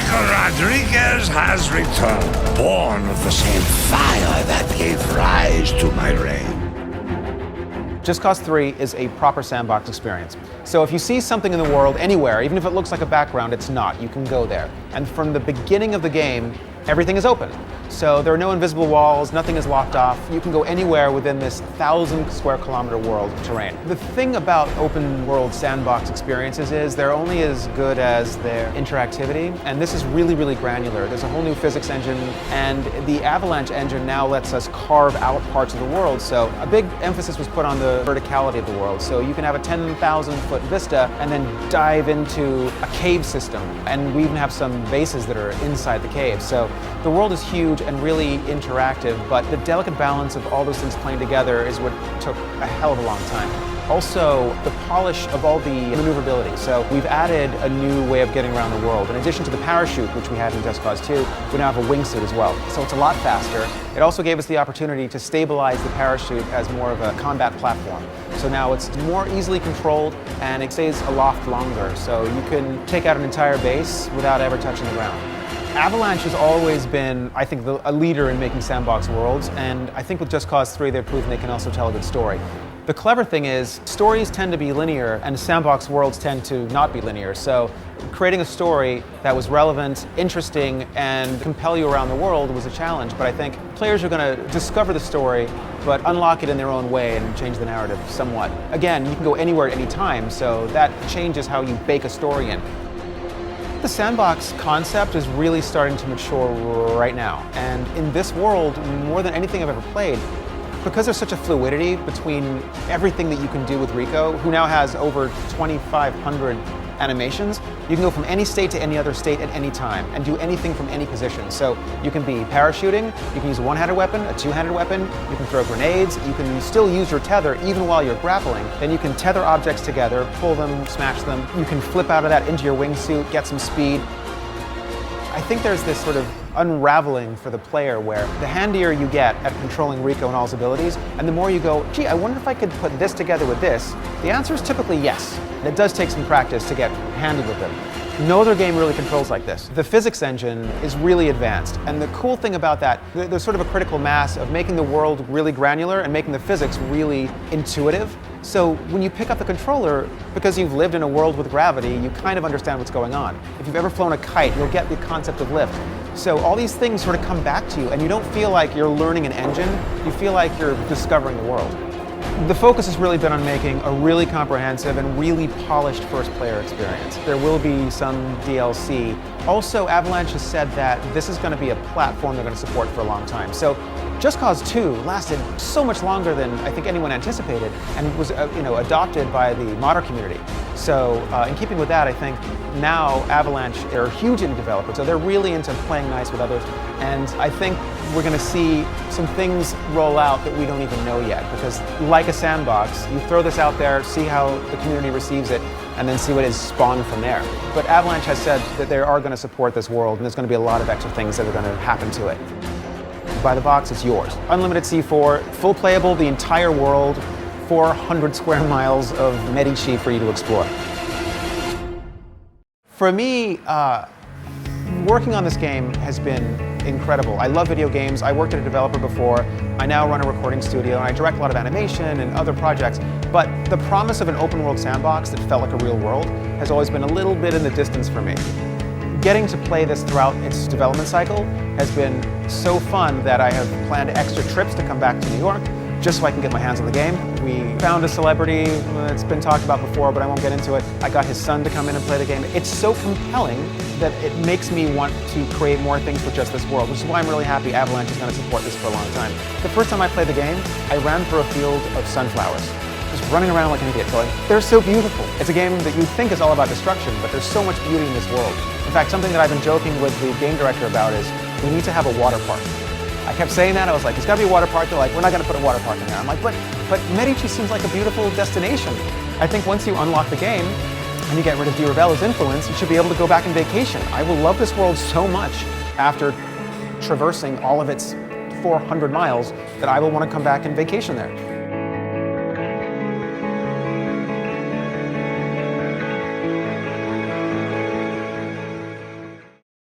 Michael Rodriguez has returned, born of the same fire that gave rise to my reign. Just Cause 3 is a proper sandbox experience. So if you see something in the world anywhere, even if it looks like a background, it's not. You can go there. And from the beginning of the game, everything is open. So there are no invisible walls, nothing is locked off. You can go anywhere within this 1,000 square kilometer world of terrain. The thing about open world sandbox experiences is they're only as good as their interactivity, and this is really, really granular. There's a whole new physics engine, and the Avalanche engine now lets us carve out parts of the world. So a big emphasis was put on the verticality of the world. So you can have a 10,000 foot vista and then dive into a cave system. And we even have some bases that are inside the cave. So the world is huge and really interactive, but the delicate balance of all those things playing together is what took a hell of a long time. Also, the polish of all the maneuverability. So we've added a new way of getting around the world. In addition to the parachute, which we had in Just Cause 2, we now have a wingsuit as well. So it's a lot faster. It also gave us the opportunity to stabilize the parachute as more of a combat platform. So now it's more easily controlled and it stays aloft longer. So you can take out an entire base without ever touching the ground. Avalanche has always been, I think, a leader in making sandbox worlds, and I think with Just Cause 3 they've proven they can also tell a good story. The clever thing is, stories tend to be linear and sandbox worlds tend to not be linear, so creating a story that was relevant, interesting, and compel you around the world was a challenge, but I think players are going to discover the story, but unlock it in their own way and change the narrative somewhat. Again, you can go anywhere at any time, so that changes how you bake a story in. The sandbox concept is really starting to mature right now, and in this world, more than anything I've ever played, because there's such a fluidity between everything that you can do with Rico, who now has over 2,500 animations, you can go from any state to any other state at any time and do anything from any position. So you can be parachuting, you can use a one-handed weapon, a two-handed weapon, you can throw grenades, you can still use your tether even while you're grappling. Then you can tether objects together, pull them, smash them. You can flip out of that into your wingsuit, get some speed. I think there's this sort of unraveling for the player where the handier you get at controlling Rico and all his abilities, and the more you go, gee, I wonder if I could put this together with this, the answer is typically yes. And it does take some practice to get handy with them. No other game really controls like this. The physics engine is really advanced, and the cool thing about that, there's sort of a critical mass of making the world really granular and making the physics really intuitive. So when you pick up the controller, because you've lived in a world with gravity, you kind of understand what's going on. If you've ever flown a kite, you'll get the concept of lift. So all these things sort of come back to you, and you don't feel like you're learning an engine, you feel like you're discovering the world. The focus has really been on making a really comprehensive and really polished first-player experience. There will be some DLC. Also, Avalanche has said that this is going to be a platform they're going to support for a long time. So Just Cause 2 lasted so much longer than I think anyone anticipated and was adopted by the modder community. So in keeping with that, I think now Avalanche are a huge indie developer, so they're really into playing nice with others. And I think we're going to see some things roll out that we don't even know yet, because like a sandbox, you throw this out there, see how the community receives it, and then see what is spawned from there. But Avalanche has said that they are going to support this world, and there's going to be a lot of extra things that are going to happen to it. Buy the box, it's yours. Unlimited C4, full playable, the entire world, 400 square miles of Medici for you to explore. For me, working on this game has been incredible. I love video games. I worked at a developer before. I now run a recording studio, and I direct a lot of animation and other projects. But the promise of an open world sandbox that felt like a real world has always been a little bit in the distance for me. Getting to play this throughout its development cycle has been so fun that I have planned extra trips to come back to New York just so I can get my hands on the game. We found a celebrity, it's been talked about before, but I won't get into it. I got his son to come in and play the game. It's so compelling that it makes me want to create more things for just this world, which is why I'm really happy Avalanche is going to support this for a long time. The first time I played the game, I ran through a field of sunflowers, just running around like an idiot, going, they're so beautiful. It's a game that you think is all about destruction, but there's so much beauty in this world. In fact, something that I've been joking with the game director about is, we need to have a water park. I kept saying that, I was like, there's gotta be a water park. They're like, we're not gonna put a water park in there. I'm like, but Medici seems like a beautiful destination. I think once you unlock the game, and you get rid of Ravel's influence, you should be able to go back and vacation. I will love this world so much after traversing all of its 400 miles that I will want to come back and vacation there.